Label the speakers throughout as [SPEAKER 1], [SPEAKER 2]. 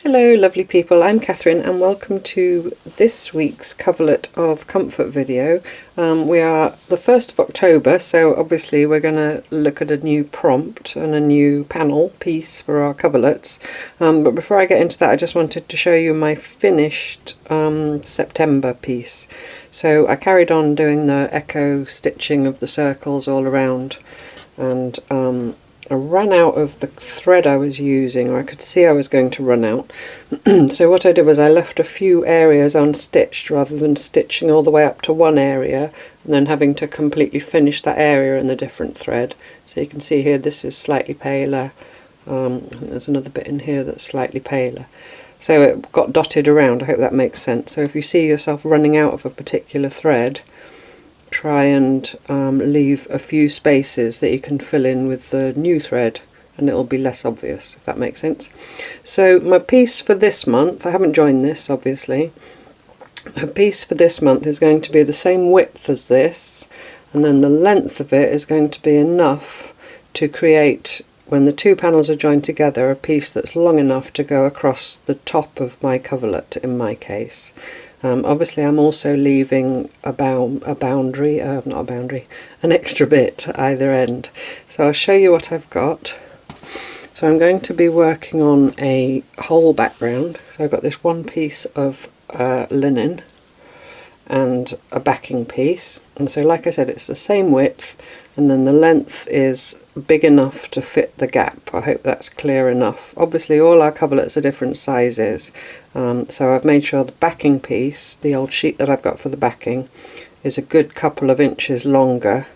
[SPEAKER 1] Hello lovely people, I'm Catherine and welcome to this week's coverlet of comfort video. We are the 1st of October, so obviously we're going to look at a new prompt and a new panel piece for our coverlets. But before I get into that, I just wanted to show you my finished September piece. So I carried on doing the echo stitching of the circles all around, and I ran out of the thread I was using, or I could see I was going to run out. So what I did was I left a few areas unstitched rather than stitching all the way up to one area and then having to completely finish that area in the different thread. So you can see here this is slightly paler. There's another bit in here that's slightly paler. So it got dotted around. I hope that makes sense. So if you see yourself running out of a particular thread, try and leave a few spaces that you can fill in with the new thread, and it'll be less obvious, if that makes sense. So my piece for this month, I haven't joined this obviously, my piece for this month is going to be the same width as this, and then the length of it is going to be enough to create, when the two panels are joined together, a piece that's long enough to go across the top of my coverlet in my case. Obviously I'm also leaving an extra bit at either end. So I'll show you what I've got. So I'm going to be working on a whole background. So I've got this one piece of linen and a backing piece, and so like I said, it's the same width, and then the length is big enough to fit the gap. I hope that's clear enough. Obviously all our coverlets are different sizes, so I've made sure the backing piece, the old sheet that I've got for the backing, is a good couple of inches longer,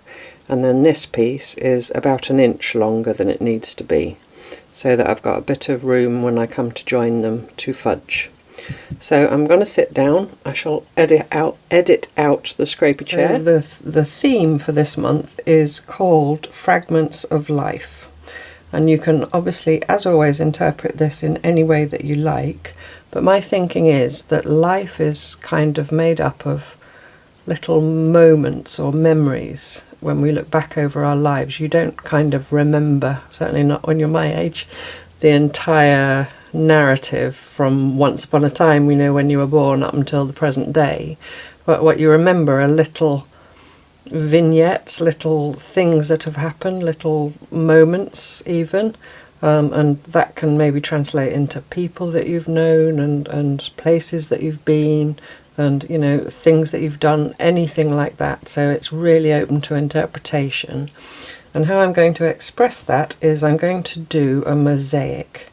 [SPEAKER 1] and then this piece is about an inch longer than it needs to be, so that I've got a bit of room when I come to join them to fudge. So I'm going to sit down. I shall edit out the scrapey chair. The theme for this month is called Fragments of Life, and you can obviously, as always, interpret this in any way that you like, but my thinking is that life is kind of made up of little moments or memories. When we look back over our lives, you don't kind of remember, certainly not when you're my age, the entire narrative from once upon a time, when you were born, up until the present day. But what you remember are little vignettes, little things that have happened, little moments even, and that can maybe translate into people that you've known and places that you've been, and things that you've done, anything like that. So it's really open to interpretation. And how I'm going to express that is I'm going to do a mosaic.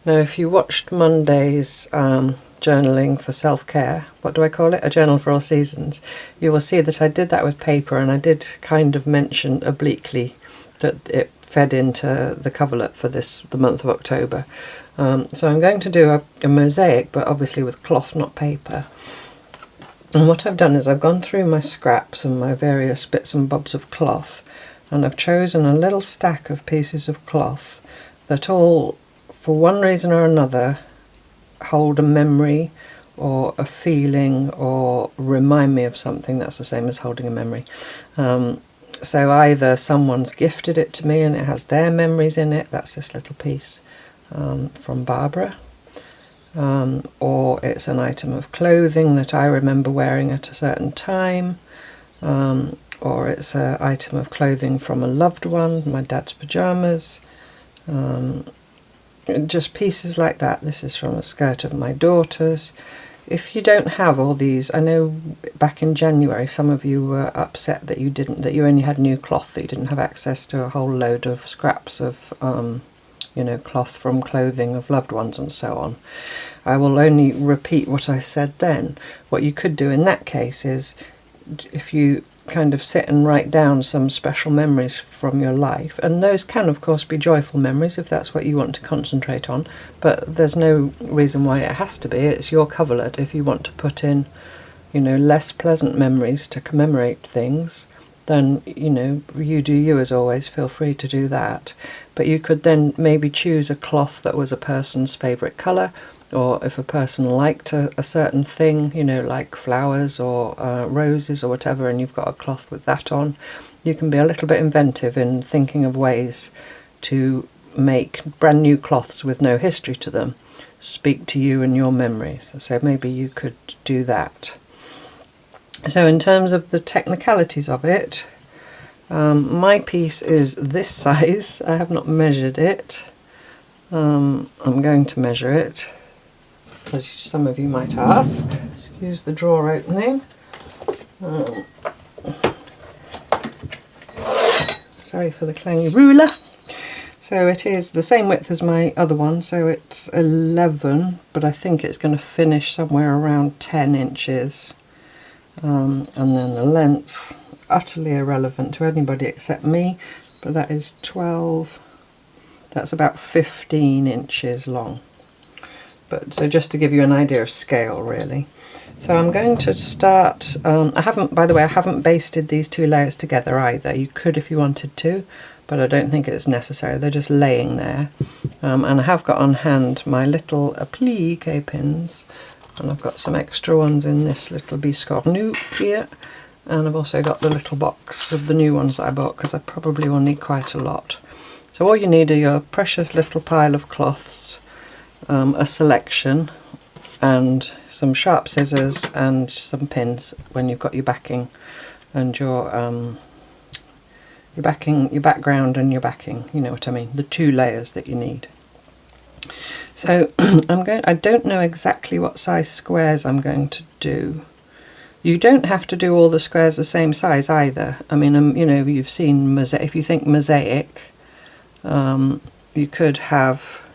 [SPEAKER 1] Now, if you watched Monday's journaling for self-care, what do I call it? A journal for all seasons, you will see that I did that with paper, and I did kind of mention obliquely that it fed into the coverlet for the month of October. So I'm going to do a mosaic, but obviously with cloth, not paper. And what I've done is I've gone through my scraps and my various bits and bobs of cloth, and I've chosen a little stack of pieces of cloth that all, for one reason or another, hold a memory or a feeling or remind me of something. That's the same as holding a memory. So either someone's gifted it to me and it has their memories in it, that's this little piece from Barbara, or it's an item of clothing that I remember wearing at a certain time, or it's an item of clothing from a loved one, my dad's pyjamas, just pieces like that. This is from a skirt of my daughter's. If you don't have all these, I know back in January some of you were upset that you only had new cloth, that you didn't have access to a whole load of scraps of cloth from clothing of loved ones and so on. I will only repeat what I said then. What you could do in that case is, if you kind of sit and write down some special memories from your life, and those can of course be joyful memories if that's what you want to concentrate on, but there's no reason why it has to be. It's your coverlet. If you want to put in less pleasant memories to commemorate things, then you do you, as always. Feel free to do that. But you could then maybe choose a cloth that was a person's favourite colour, or if a person liked a certain thing, like flowers or roses or whatever, and you've got a cloth with that on, you can be a little bit inventive in thinking of ways to make brand new cloths with no history to them. speak to you and your memories. So maybe you could do that. So in terms of the technicalities of it, my piece is this size. I have not measured it. I'm going to measure it, as some of you might ask. Excuse the drawer opening. Sorry for the clangy ruler. So it is the same width as my other one, so it's 11, but I think it's going to finish somewhere around 10 inches. And then the length, utterly irrelevant to anybody except me, but that is 12, that's about 15 inches long. But so just to give you an idea of scale, really. So I'm going to start, by the way, I haven't basted these two layers together either. You could if you wanted to, but I don't think it's necessary. They're just laying there. And I have got on hand my little applique pins, and I've got some extra ones in this little biscornu here. And I've also got the little box of the new ones that I bought, because I probably will need quite a lot. So all you need are your precious little pile of cloths, a selection, and some sharp scissors and some pins when you've got your backing and your background and your backing, you know what I mean, the two layers that you need. So I don't know exactly what size squares I'm going to do. You don't have to do all the squares the same size either. I mean, you know, you've seen mosaic. If you think mosaic, you could have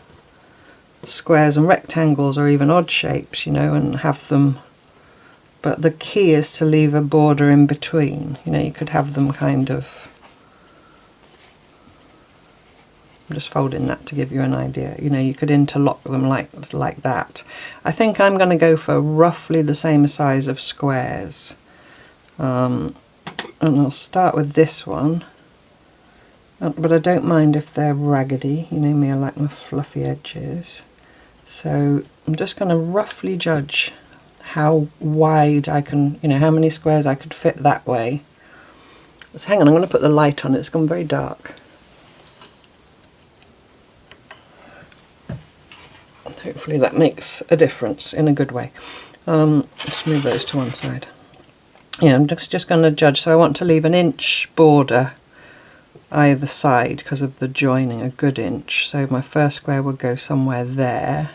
[SPEAKER 1] squares and rectangles or even odd shapes, you know, and have them, but the key is to leave a border in between. You know, you could have them kind of, I'm just folding that to give you an idea. You know, you could interlock them like that. I think I'm going to go for roughly the same size of squares, and I'll start with this one. But I don't mind if they're raggedy, you know me, I like my fluffy edges. So I'm just going to roughly judge how wide I can, you know, how many squares I could fit that way. So hang on, I'm going to put the light on, it's gone very dark. Hopefully that makes a difference in a good way. Just move those to one side. Yeah, I'm just going to judge, so I want to leave an inch border either side because of the joining, a good inch. So my first square would go somewhere there.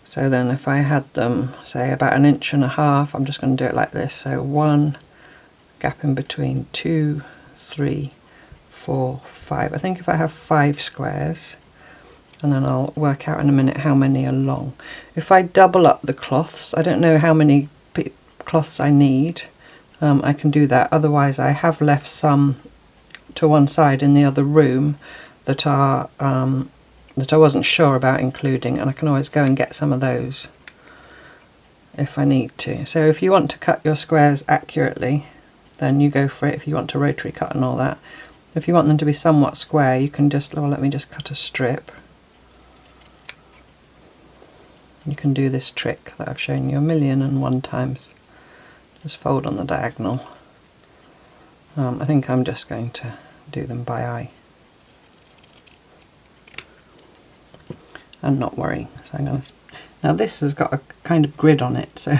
[SPEAKER 1] So then if I had them, say, about 1.5 inches, I'm just going to do it like this. So 1 gap in between, 2, 3, 4, 5. I think if I have 5 squares, and then I'll work out in a minute how many are long. If I double up the cloths, I don't know how many cloths I need. I can do that. Otherwise, I have left some to one side in the other room that are that I wasn't sure about including, and I can always go and get some of those if I need to. So if you want to cut your squares accurately, then you go for it. If you want to rotary cut and all that, if you want them to be somewhat square, you can just, well, let me just cut a strip. You can do this trick that I've shown you 1,000,001 times. Just fold on the diagonal. I think I'm just going to do them by eye and not worry. So I'm going to, now this has got a kind of grid on it, so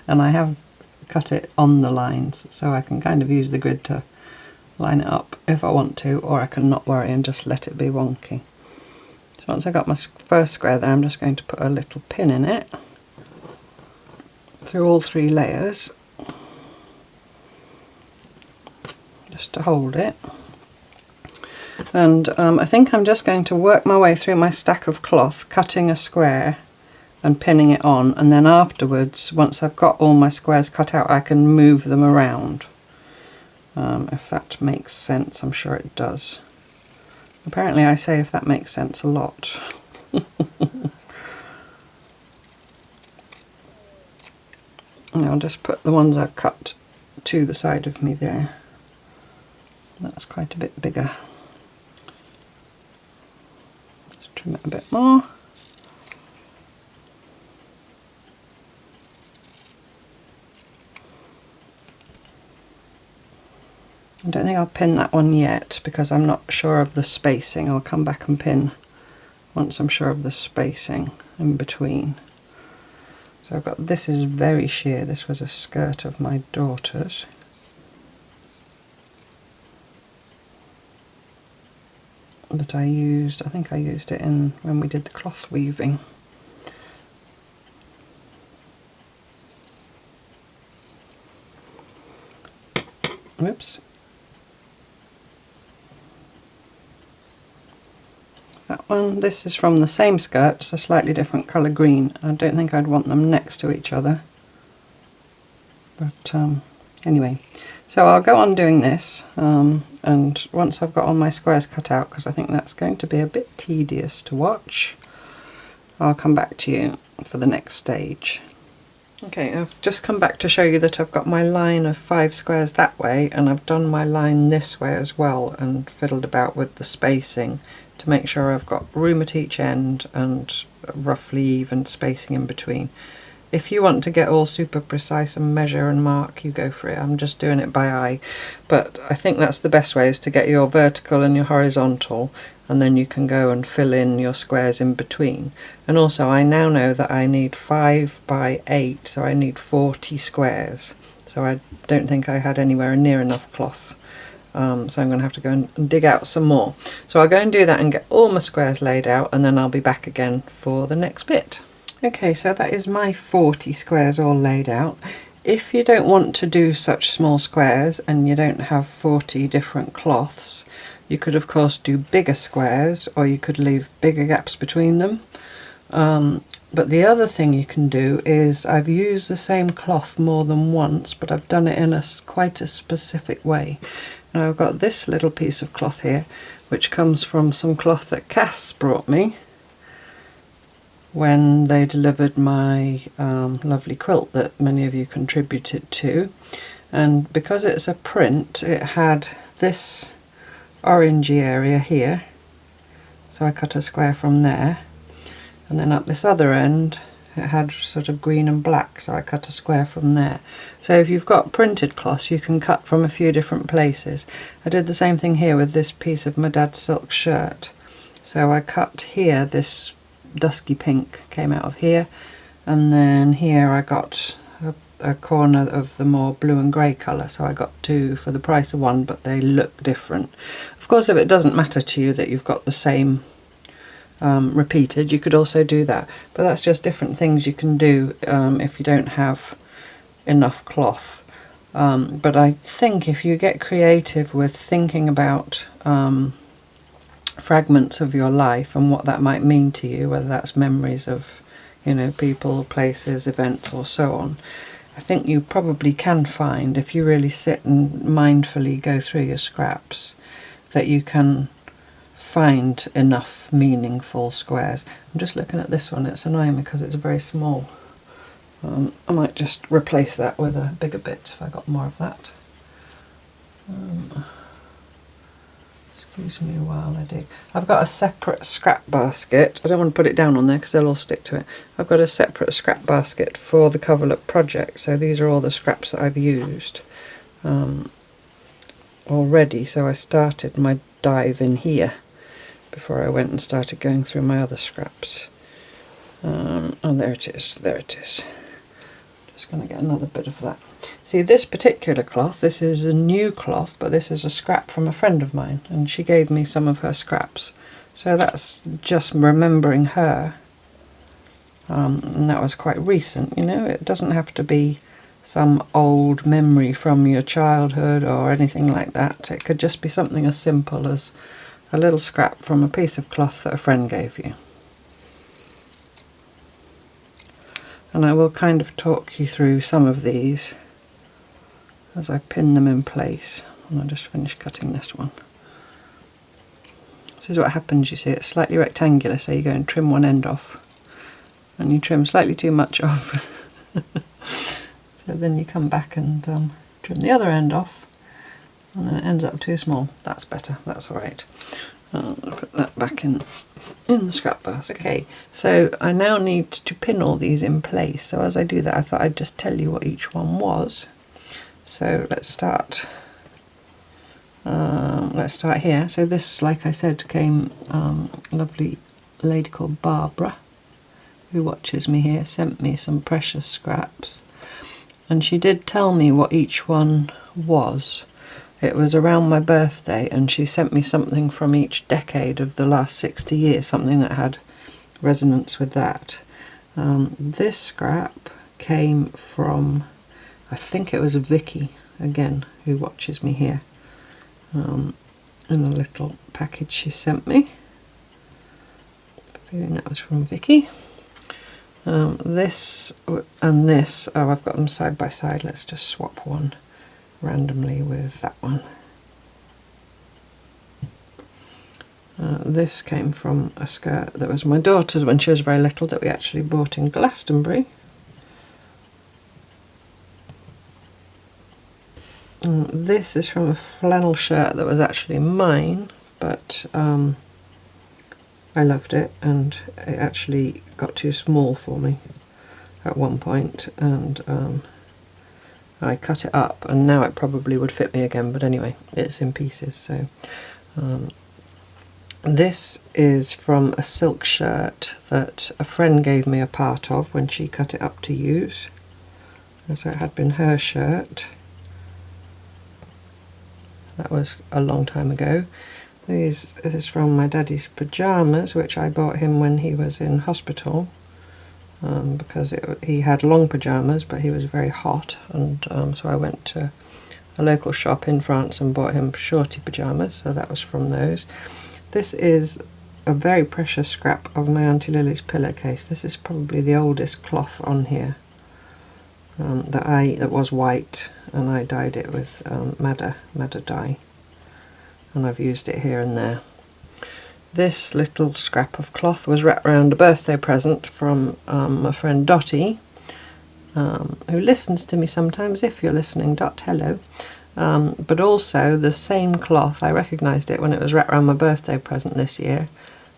[SPEAKER 1] and I have cut it on the lines, so I can kind of use the grid to line it up if I want to, or I can not worry and just let it be wonky. So once I got my first square there, I'm just going to put a little pin in it through all 3 layers, just to hold it. And I think I'm just going to work my way through my stack of cloth, cutting a square and pinning it on, and then afterwards, once I've got all my squares cut out, I can move them around. If that makes sense, I'm sure it does. Apparently I say if that makes sense a lot. And I'll just put the ones I've cut to the side of me there. That's quite a bit bigger. Just trim it a bit more. I don't think I'll pin that one yet because I'm not sure of the spacing. I'll come back and pin once I'm sure of the spacing. in between. So I've got, this is very sheer, this was a skirt of my daughter's. That I used, I think I used it in when we did the cloth weaving. Whoops. That one, this is from the same skirt, it's a slightly different colour green. I don't think I'd want them next to each other. But anyway, so I'll go on doing this, and once I've got all my squares cut out, because I think that's going to be a bit tedious to watch, I'll come back to you for the next stage. Okay, I've just come back to show you that I've got my line of 5 squares that way, and I've done my line this way as well, and fiddled about with the spacing to make sure I've got room at each end and roughly even spacing in between. If you want to get all super precise and measure and mark, you go for it. I'm just doing it by eye, but I think that's the best way, is to get your vertical and your horizontal, and then you can go and fill in your squares in between. And also I now know that I need 5 by 8, so I need 40 squares. So I don't think I had anywhere near enough cloth. So I'm going to have to go and dig out some more. So I'll go and do that and get all my squares laid out, and then I'll be back again for the next bit. Okay, so that is my 40 squares all laid out. If you don't want to do such small squares and you don't have 40 different cloths, you could of course do bigger squares, or you could leave bigger gaps between them. But the other thing you can do is, I've used the same cloth more than once, but I've done it in quite a specific way. Now I've got this little piece of cloth here, which comes from some cloth that Cass brought me when they delivered my lovely quilt that many of you contributed to. And because it's a print, it had this orangey area here, so I cut a square from there, and then up this other end it had sort of green and black, so I cut a square from there. So if you've got printed cloths, you can cut from a few different places. I did the same thing here with this piece of my dad's silk shirt. So I cut here, this dusky pink came out of here, and then here I got a corner of the more blue and grey colour, so I got 2 for the price of 1, but they look different. Of course, if it doesn't matter to you that you've got the same repeated, you could also do that, but that's just different things you can do if you don't have enough cloth. But I think if you get creative with thinking about fragments of your life and what that might mean to you, whether that's memories of, you know, people, places, events, or so on, I think you probably can find, if you really sit and mindfully go through your scraps, that you can find enough meaningful squares. I'm just looking at this one, it's annoying because it's very small. I might just replace that with a bigger bit if I got more of that. Excuse me while I dig. I've got a separate scrap basket. I don't want to put it down on there because they'll all stick to it. I've got a separate scrap basket for the coverlet project, so these are all the scraps that I've used already. So I started my dive in here before I went and started going through my other scraps. Oh, there it is, there it is. Just going to get another bit of that. See, this particular cloth, this is a new cloth, but this is a scrap from a friend of mine, and she gave me some of her scraps. So that's just remembering her. And that was quite recent, you know. It doesn't have to be some old memory from your childhood or anything like that. It could just be something as simple as a little scrap from a piece of cloth that a friend gave you. And I will kind of talk you through some of these as I pin them in place. And I'll just finish cutting this one. This is what happens, you see, it's slightly rectangular, so you go and trim one end off. And you trim slightly too much off. So then you come back and trim the other end off, and then it ends up too small. That's better, that's alright. I'll put that back in the scrap basket. Okay, so I now need to pin all these in place. So as I do that, I thought I'd just tell you what each one was. So let's start. Let's start here. So this, like I said, came a lovely lady called Barbara who watches me here, sent me some precious scraps, and she did tell me what each one was. It was around my birthday, and she sent me something from each decade of the last 60 years, something that had resonance with that. This scrap came from, I think it was Vicky, again, who watches me here, in a little package she sent me. Feeling that was from Vicky. This and this, oh, I've got them side by side. Let's just swap one randomly with that one. This came from a skirt that was my daughter's when she was very little, that we actually bought in Glastonbury. This is from a flannel shirt that was actually mine, but I loved it, and it actually got too small for me at one point, and I cut it up, and now it probably would fit me again, but anyway, it's in pieces. So this is from a silk shirt that a friend gave me a part of when she cut it up to use. So it had been her shirt. That was a long time ago. This is from my daddy's pyjamas, which I bought him when he was in hospital, because he had long pyjamas, but he was very hot, and so I went to a local shop in France and bought him shorty pyjamas, so that was from those. This is a very precious scrap of my Auntie Lily's pillowcase. This is probably the oldest cloth on here, that was white, and I dyed it with madder dye, and I've used it here and there. This little scrap of cloth was wrapped around a birthday present from my friend Dottie, who listens to me sometimes. If you're listening, Dot, hello. But also the same cloth, I recognised it when it was wrapped around my birthday present this year,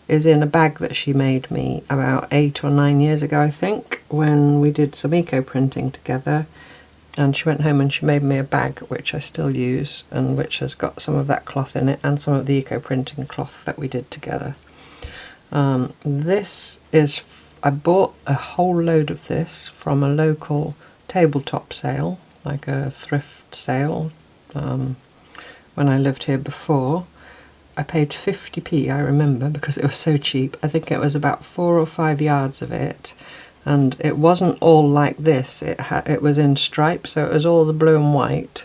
[SPEAKER 1] is in a bag that she made me about 8 or 9 years ago, I think, when we did some eco printing together. And she went home and she made me a bag which I still use, and which has got some of that cloth in it and some of the eco printing cloth that we did together. This is, I bought a whole load of this from a local tabletop sale, like a thrift sale, when I lived here before. I paid 50p, I remember, because it was so cheap. I think it was about 4 or 5 yards of it. And it wasn't all like this, it was in stripes, so it was all the blue and white,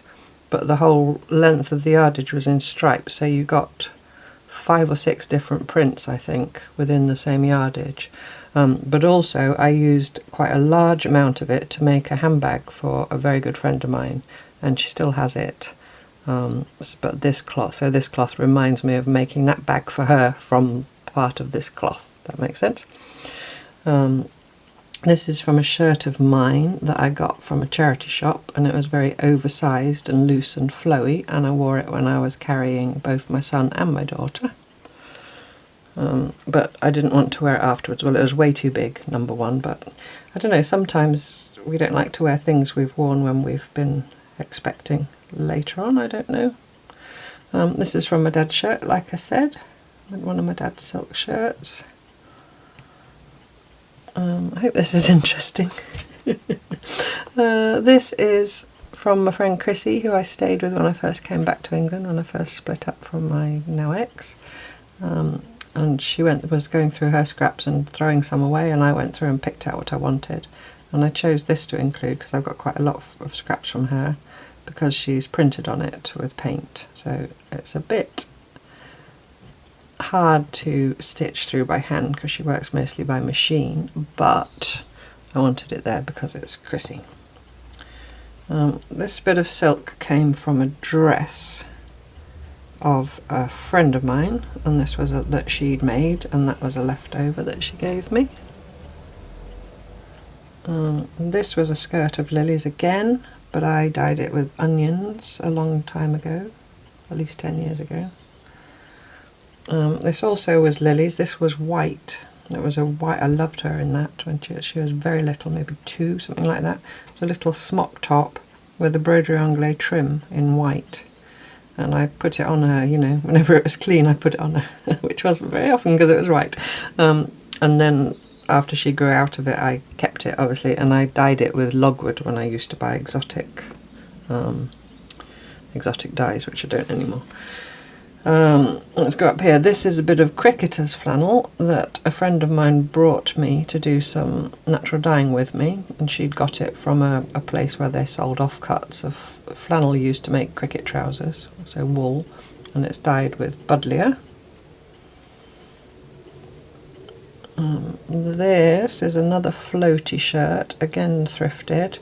[SPEAKER 1] but the whole length of the yardage was in stripes, so you got 5 or 6 different prints, I think, within the same yardage. But also I used quite a large amount of it to make a handbag for a very good friend of mine, and she still has it. But this cloth reminds me of making that bag for her from part of this cloth. That makes sense? This is from a shirt of mine that I got from a charity shop, and it was very oversized and loose and flowy, and I wore it when I was carrying both my son and my daughter. But I didn't want to wear it afterwards. Well, it was way too big, number one, but I don't know, sometimes we don't like to wear things we've worn when we've been expecting later on, I don't know. This is from my dad's shirt, like I said, one of my dad's silk shirts. I hope this is interesting. This is from my friend Chrissy, who I stayed with when I first came back to England, when I first split up from my now ex. And she was going through her scraps and throwing some away, and I went through and picked out what I wanted. And I chose this to include because I've got quite a lot of scraps from her, because she's printed on it with paint. So it's a bit hard to stitch through by hand because she works mostly by machine, but I wanted it there because it's Chrissy. This bit of silk came from a dress of a friend of mine, and this was that she'd made, and that was a leftover that she gave me. This was a skirt of Lily's again, but I dyed it with onions a long time ago, at least 10 years ago. This also was Lily's. This was white. It was a white. I loved her in that when she was very little, maybe 2, something like that. It was a little smock top with a broderie anglais trim in white. And I put it on her, you know, whenever it was clean I put it on her, which wasn't very often because it was white. And then after she grew out of it, I kept it, obviously, and I dyed it with logwood when I used to buy exotic dyes, which I don't anymore. Let's go up here. This is a bit of cricketer's flannel that a friend of mine brought me to do some natural dyeing with me, and she'd got it from a place where they sold offcuts of flannel used to make cricket trousers, so wool, and it's dyed with buddleia. This is another floaty shirt, again thrifted,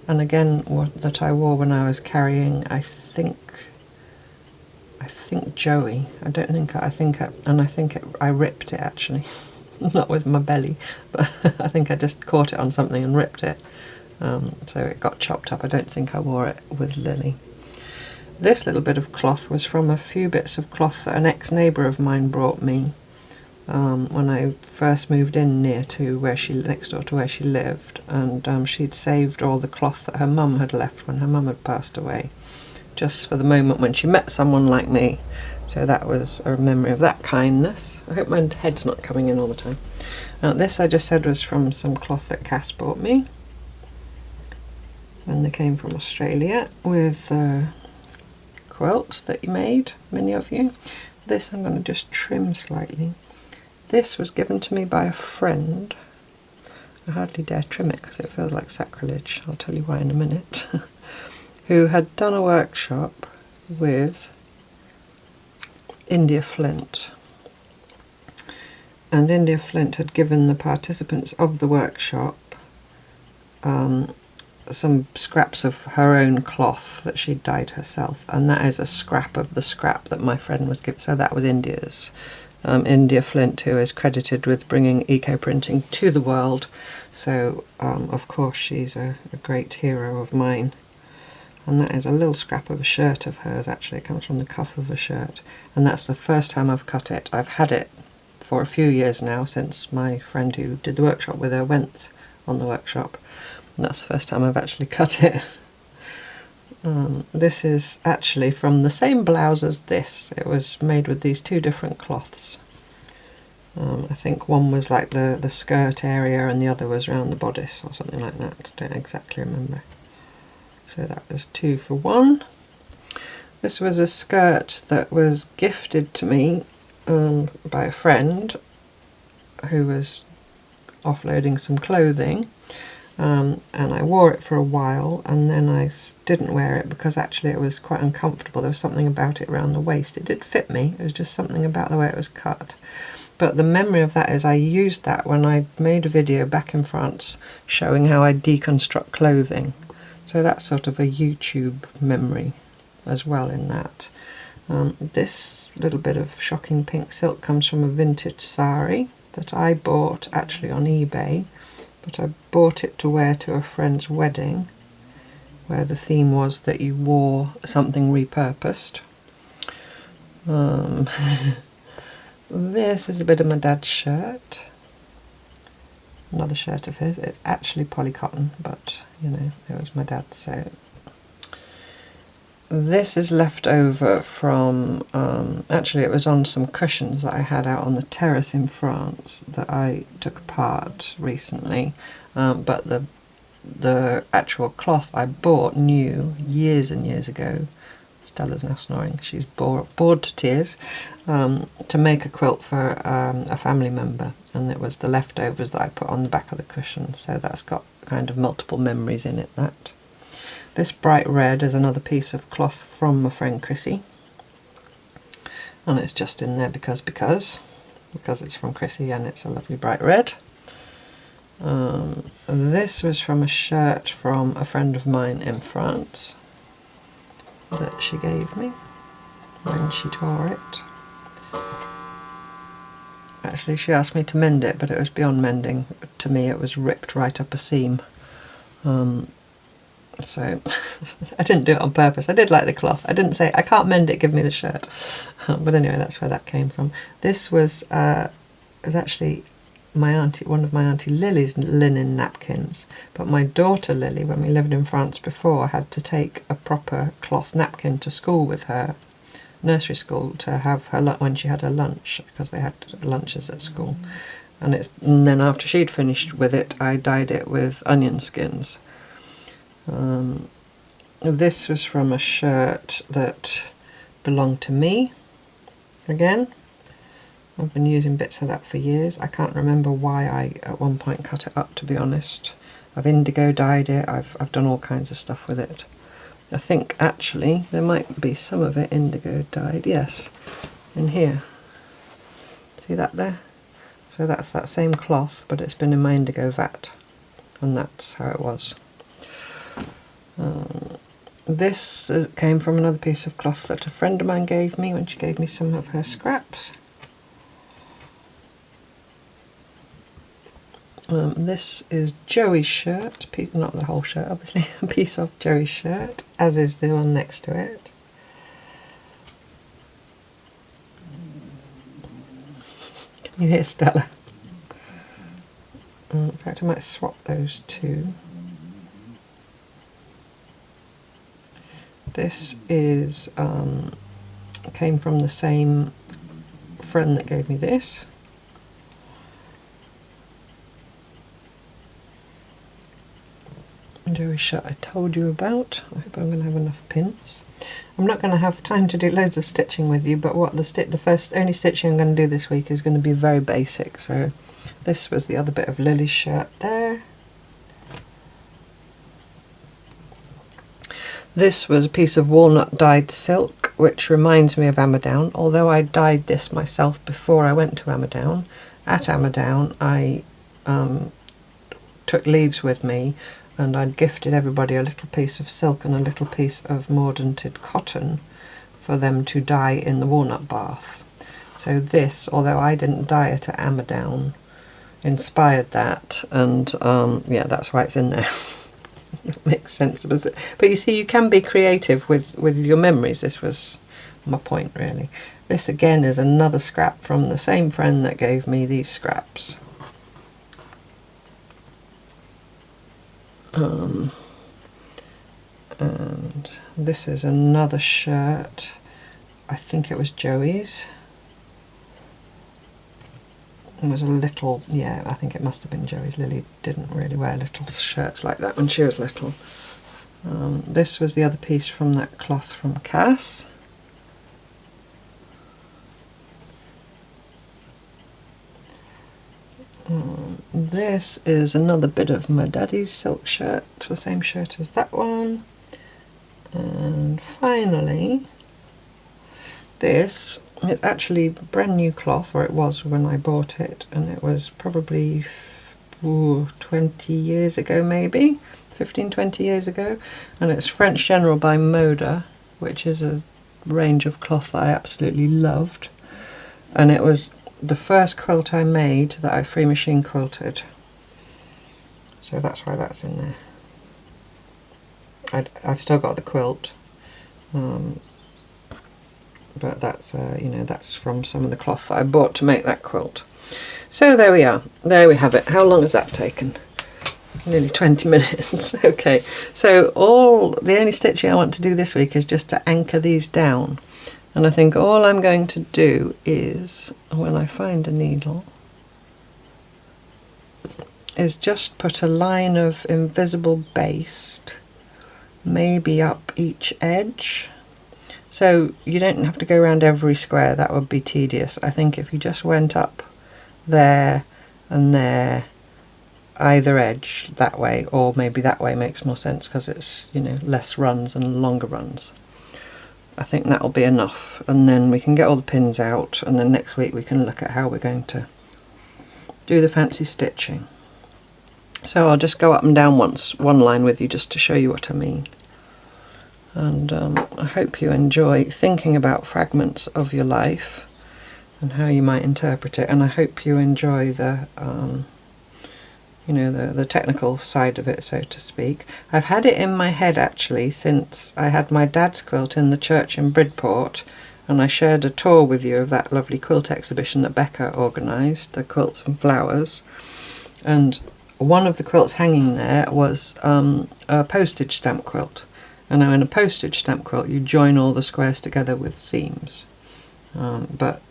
[SPEAKER 1] and again that I wore when I was carrying, I think Joey. I ripped it actually, not with my belly, but I think I just caught it on something and ripped it, so it got chopped up. I don't think I wore it with Lily. This little bit of cloth was from a few bits of cloth that an ex-neighbour of mine brought me when I first moved in next door to where she lived, and she'd saved all the cloth that her mum had left when her mum had passed away, just for the moment when she met someone like me. So that was a memory of that kindness. I hope my head's not coming in all the time. This I just said was from some cloth that Cass bought me, and they came from Australia with a quilt that you made, many of you. This I'm going to just trim slightly. This was given to me by a friend. I hardly dare trim it because it feels like sacrilege. I'll tell you why in a minute. Who had done a workshop with India Flint. And India Flint had given the participants of the workshop some scraps of her own cloth that she'd dyed herself, and that is a scrap of the scrap that my friend was given. So that was India's. India Flint, who is credited with bringing eco-printing to the world. So of course she's a great hero of mine. And that is a little scrap of a shirt of hers, actually. It comes from the cuff of a shirt. And that's the first time I've cut it. I've had it for a few years now, since my friend who did the workshop with her went on the workshop. And that's the first time I've actually cut it. This is actually from the same blouse as this. It was made with these two different cloths. I think one was like the skirt area and the other was around the bodice or something like that. I don't exactly remember. So that was 2 for 1. This was a skirt that was gifted to me by a friend who was offloading some clothing, and I wore it for a while, and then I didn't wear it because actually it was quite uncomfortable. There was something about it around the waist. It did fit me, it was just something about the way it was cut. But the memory of that is I used that when I made a video back in France showing how I deconstruct clothing. So that's sort of a YouTube memory as well in that. This little bit of shocking pink silk comes from a vintage sari that I bought actually on eBay, but I bought it to wear to a friend's wedding where the theme was that you wore something repurposed. This is a bit of my dad's shirt. Another shirt of his. It's actually polycotton, but you know, it was my dad's. So this is left over from, actually it was on some cushions that I had out on the terrace in France that I took apart recently, but the actual cloth I bought new years and years ago. Stella's now snoring, she's bored to tears, to make a quilt for a family member, and it was the leftovers that I put on the back of the cushion, so that's got kind of multiple memories in it. That. This bright red is another piece of cloth from my friend Chrissy, and it's just in there because it's from Chrissy and it's a lovely bright red. This was from a shirt from a friend of mine in France that she gave me when she tore it. Actually, she asked me to mend it, but it was beyond mending. To me, it was ripped right up a seam. So I didn't do it on purpose. I did like the cloth. I didn't say, I can't mend it, give me the shirt. But anyway, that's where that came from. This was actually one of my Auntie Lily's linen napkins, but my daughter Lily, when we lived in France before, had to take a proper cloth napkin to school with her, nursery school, to have her when she had her lunch, because they had lunches at school. and then after she'd finished with it, I dyed it with onion skins. This was from a shirt that belonged to me. Again, I've been using bits of that for years. I can't remember why I at one point cut it up, to be honest. I've indigo dyed it, I've done all kinds of stuff with it. I think actually there might be some of it indigo dyed, yes, in here. See that there? So that's that same cloth, but it's been in my indigo vat, and that's how it was. This came from another piece of cloth that a friend of mine gave me when she gave me some of her scraps. This is Joey's shirt, not the whole shirt obviously, a piece of Joey's shirt, as is the one next to it. Can you hear Stella? In fact I might swap those two. This is came from the same friend that gave me this. Joey's shirt I told you about. I hope I'm going to have enough pins. I'm not going to have time to do loads of stitching with you, but the only stitching I'm going to do this week is going to be very basic. So this was the other bit of Lily's shirt there. This was a piece of walnut dyed silk, which reminds me of Amadown, although I dyed this myself before I went to Amadown. At Amadown I took leaves with me, and I'd gifted everybody a little piece of silk and a little piece of mordanted cotton for them to dye in the walnut bath. So this, although I didn't dye it at Amadown, inspired that, and yeah, that's why it's in there. It makes sense. But you see, you can be creative with your memories. This was my point, really. This again is another scrap from the same friend that gave me these scraps. And this is another shirt. I think it was Joey's. It was a little, yeah, I think it must have been Joey's. Lily didn't really wear little shirts like that when she was little. This was the other piece from that cloth from Cass. This is another bit of my daddy's silk shirt, the same shirt as that one. And finally, this is actually brand new cloth, or it was when I bought it, and it was probably 20 years ago, maybe 15-20 years ago, and it's French General by Moda, which is a range of cloth that I absolutely loved, and it was the first quilt I made that I free machine quilted, so that's why that's in there. I've still got the quilt, but that's you know, that's from some of the cloth that I bought to make that quilt. So there we are, there we have it. How long has that taken? Nearly 20 minutes. Okay, so the only stitching I want to do this week is just to anchor these down. And I think all I'm going to do is, when I find a needle, is just put a line of invisible baste, maybe up each edge. So you don't have to go around every square, that would be tedious. I think if you just went up there and there, either edge that way, or maybe that way makes more sense because it's, you know, less runs and longer runs. I think that'll be enough, and then we can get all the pins out, and then next week we can look at how we're going to do the fancy stitching. So I'll just go up and down one line with you just to show you what I mean. And I hope you enjoy thinking about fragments of your life and how you might interpret it, and I hope you enjoy the you know, the technical side of it, so to speak. I've had it in my head actually since I had my dad's quilt in the church in Bridport, and I shared a tour with you of that lovely quilt exhibition that Becca organised, the quilts and flowers, and one of the quilts hanging there was a postage stamp quilt. And now in a postage stamp quilt you join all the squares together with seams, but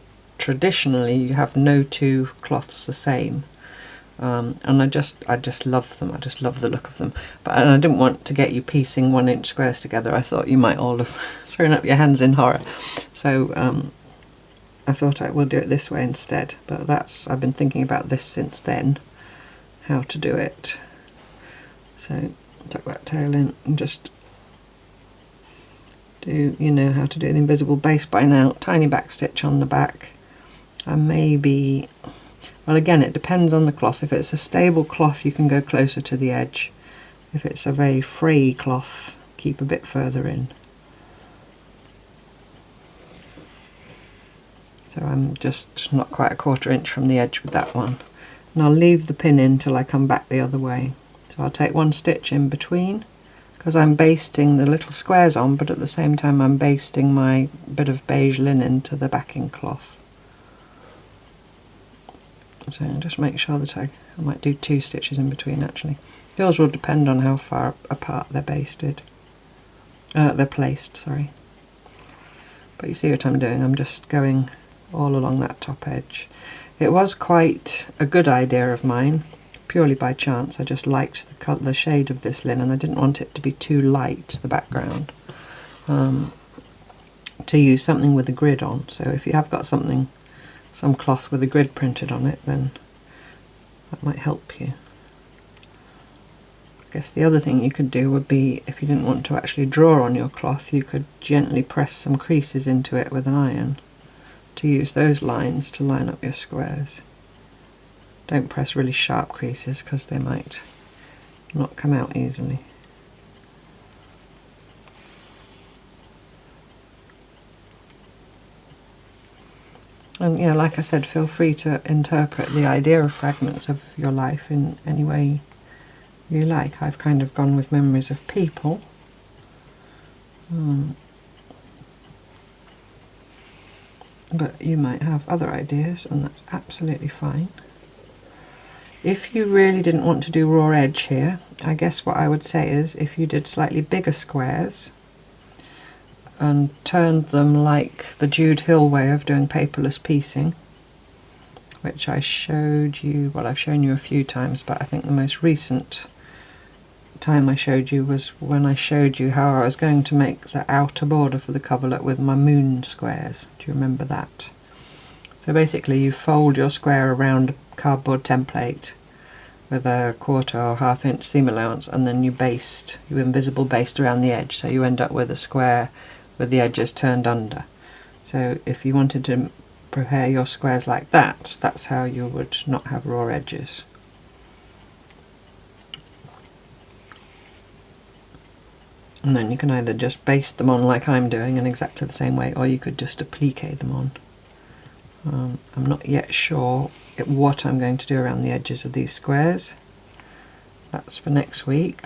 [SPEAKER 1] traditionally you have no two cloths the same. And I just love them. I just love the look of them. But I didn't want to get you piecing 1-inch squares together. I thought you might all have thrown up your hands in horror. So I thought I will do it this way instead. But I've been thinking about this since then, how to do it. So tuck that tail in and just do, you know how to do the invisible base by now. Tiny back stitch on the back, and maybe, well, again, it depends on the cloth. If it's a stable cloth, you can go closer to the edge. If it's a very fray cloth, keep a bit further in. So I'm just not quite a 1/4 inch from the edge with that one. And I'll leave the pin in till I come back the other way. So I'll take 1 stitch in between, because I'm basting the little squares on, but at the same time I'm basting my bit of beige linen to the backing cloth. So just make sure that I might do 2 stitches in between actually. Yours will depend on how far apart they're placed, sorry. But you see what I'm doing, I'm just going all along that top edge. It was quite a good idea of mine, purely by chance. I just liked the shade of this linen. I didn't want it to be too light, the background, to use something with a grid on. So if you have got some cloth with a grid printed on it, then that might help you. I guess the other thing you could do would be, if you didn't want to actually draw on your cloth, you could gently press some creases into it with an iron to use those lines to line up your squares. Don't press really sharp creases because they might not come out easily. And yeah, like I said, feel free to interpret the idea of fragments of your life in any way you like. I've kind of gone with memories of people. But you might have other ideas, and that's absolutely fine. If you really didn't want to do raw edge here, I guess what I would say is if you did slightly bigger squares and turned them like the Jude Hill way of doing paperless piecing, which I showed you, well, I've shown you a few times, but I think the most recent time I showed you was when I showed you how I was going to make the outer border for the coverlet with my moon squares. Do you remember that? So basically you fold your square around a cardboard template with a 1/4 or 1/2 inch seam allowance, and then you invisible baste around the edge, so you end up with a square with the edges turned under. So if you wanted to prepare your squares like that, that's how you would not have raw edges. And then you can either just baste them on like I'm doing in exactly the same way, or you could just applique them on. I'm not yet sure what I'm going to do around the edges of these squares. That's for next week.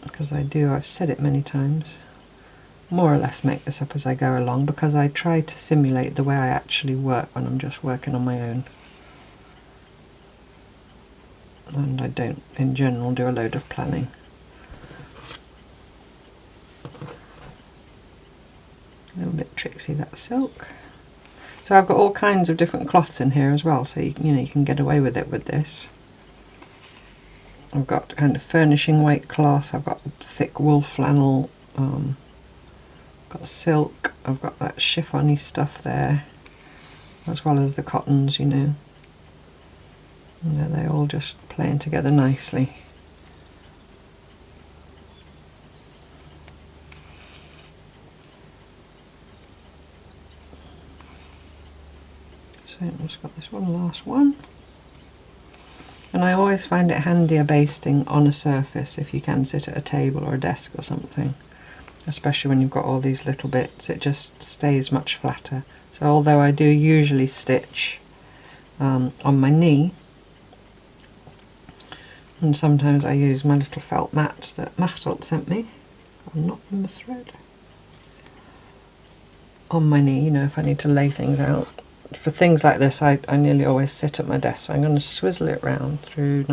[SPEAKER 1] Because I've said it many times, more or less make this up as I go along, because I try to simulate the way I actually work when I'm just working on my own. And I don't, in general, do a load of planning. A little bit tricksy, that silk. So I've got all kinds of different cloths in here as well, so you can get away with it with this. I've got kind of furnishing weight cloth, I've got thick wool flannel, got silk, I've got that chiffony stuff there, as well as the cottons, And they all just playing together nicely. So I've just got this last one. And I always find it handier basting on a surface if you can sit at a table or a desk or something. Especially when you've got all these little bits, it just stays much flatter. So although I do usually stitch on my knee, and sometimes I use my little felt mats that Machteld sent me, I'm not in the thread, on my knee, if I need to lay things out. For things like this, I nearly always sit at my desk, so I'm going to swizzle it round through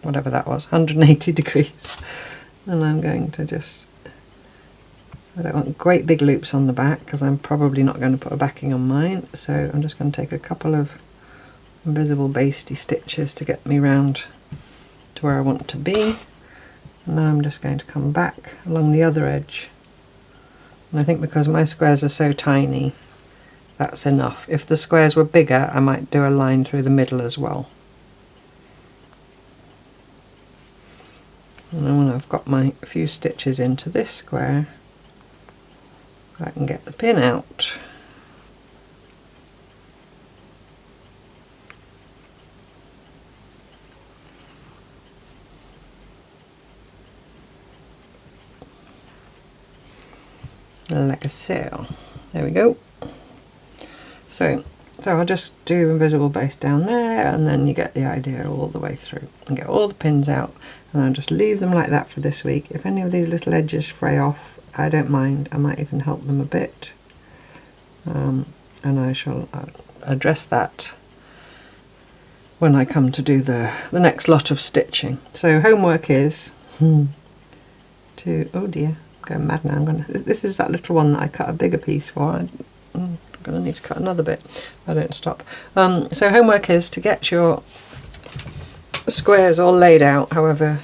[SPEAKER 1] whatever that was, 180 degrees, and I'm going to just I don't want great big loops on the back because I'm probably not going to put a backing on mine, so I'm just going to take a couple of invisible basty stitches to get me round to where I want to be. And now I'm just going to come back along the other edge. And I think because my squares are so tiny, that's enough. If the squares were bigger, I might do a line through the middle as well. And then when I've got my few stitches into this square, I can get the pin out. Like so. There we go. So I'll just do invisible base down there, and then you get the idea all the way through. And get all the pins out, and I'll just leave them like that for this week. If any of these little edges fray off, I don't mind. I might even help them a bit. And I shall address that when I come to do the next lot of stitching. So homework is to, oh dear, I'm going mad now. This is that little one that I cut a bigger piece for. I'm going to need to cut another bit if I don't stop. So homework is to get your squares all laid out, however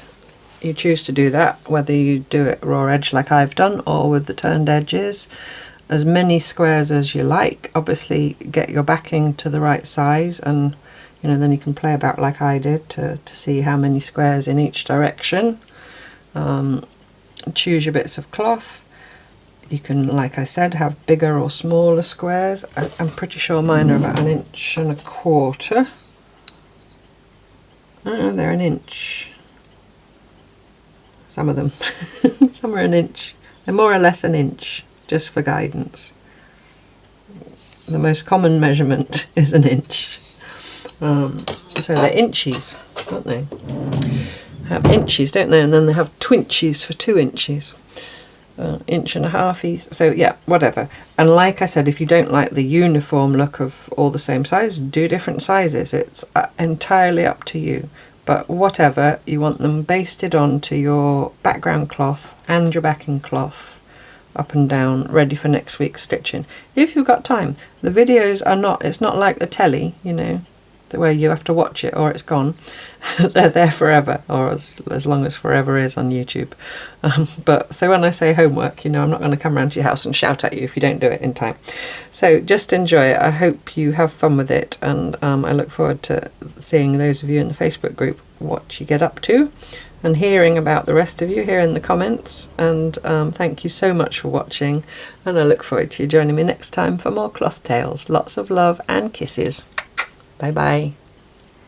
[SPEAKER 1] you choose to do that, whether you do it raw edge like I've done or with the turned edges. As many squares as you like. Obviously get your backing to the right size, and then you can play about like I did to see how many squares in each direction. Choose your bits of cloth. You can, like I said, have bigger or smaller squares. I'm pretty sure mine are about 1.25 inches. Oh, they're an inch. Some of them. Some are an inch. They're more or less an inch, just for guidance. The most common measurement is an inch. So they're inchies, aren't they? Have inchies, don't they? And then they have twinchies for 2 inches. 1.5 inches. So yeah, whatever. And like I said, if you don't like the uniform look of all the same size, do different sizes. It's entirely up to you. But whatever, you want them basted onto your background cloth and your backing cloth, up and down, ready for next week's stitching. If you've got time. The videos are not, it's not like the telly, the way you have to watch it or it's gone. They're there forever, or as long as forever is on YouTube. But so when I say homework, I'm not going to come round to your house and shout at you if you don't do it in time. So just enjoy it. I hope you have fun with it, and I look forward to seeing those of you in the Facebook group what you get up to, and hearing about the rest of you here in the comments. And thank you so much for watching, and I look forward to you joining me next time for more cloth tales. Lots of love and kisses. Bye bye.